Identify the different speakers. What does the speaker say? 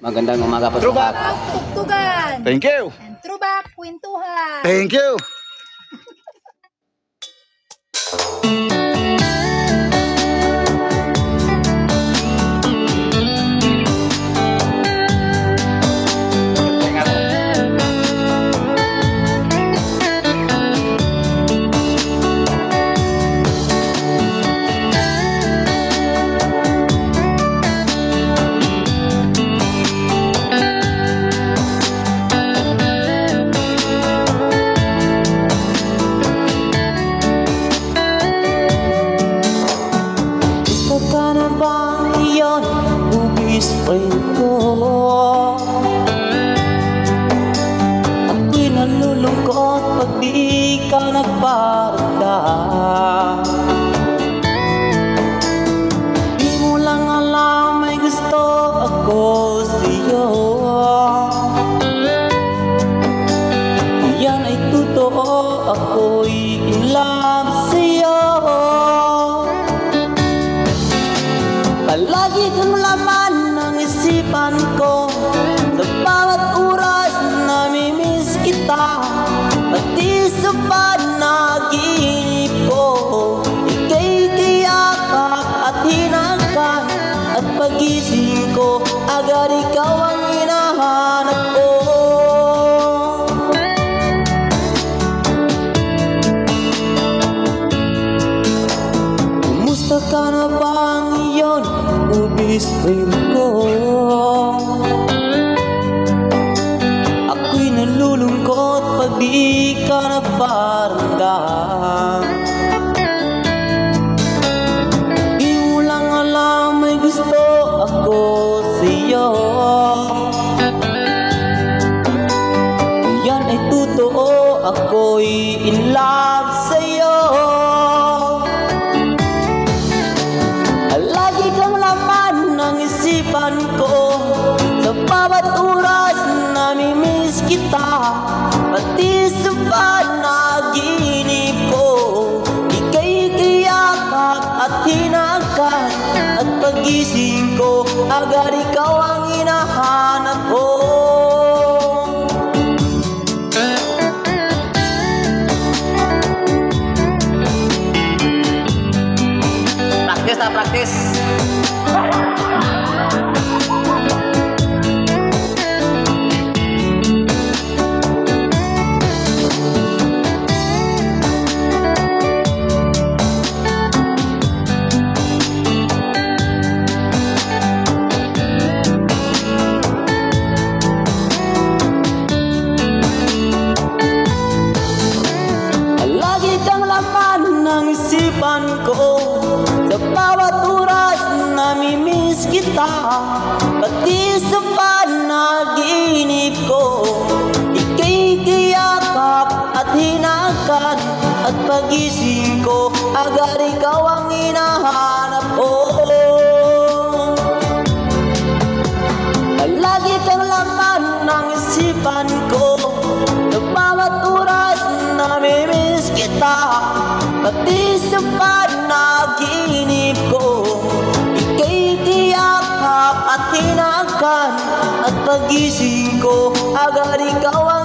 Speaker 1: Magandang umaga po sa
Speaker 2: Throwback.
Speaker 1: lahat.
Speaker 3: Tugtugan.
Speaker 2: Thank you.
Speaker 3: And throwback, kwentuhan.
Speaker 2: Thank you.
Speaker 4: Gusto ka na ba iyon? Ubis pa ko. Ako'y nalulungkot pag di ka nagparanda. Di mo lang alam may gusto ako sa'yo. Yan ay totoo, ako'y in love sa'yo. Palagi kang laman ng isipan ko. Sa bawat oras namimiss kita. Pati sa panaginip ko, ika'y tiyakap at hinakan. At pagising ko, agad ikaw ang hinahanap ko. Kumusta ka na ba ngayon? Ubis rin ko. Ako'y nalulungkot pag di ka nagparamdam. Di mo lang alam may gusto ako sa'yo. Yan ay totoo, ako'y in love sa'yo. Lagi kang laman ng isipan ko. Sa bawat oras namimiss kita. Pati sa panaginip ko, ika'y tiyakap at hinakan. At pagising ko, agad ikaw ang hinahanap ko.
Speaker 1: Practice na practice.
Speaker 4: Lagi kang laman ng isipan ko. Sa bawat oras namimiss kita. Pati sa panaginip ko, ika'y tiyakap at hinakan. At pagising ko, agad ikaw ang hinahanap ko. Lagi kang laman ng isipan ko. Sa bawat oras namimiss kita. Pati sa panaginip ko, ika'y tiyakap at hinakan. At pagising ko, agad ikaw ang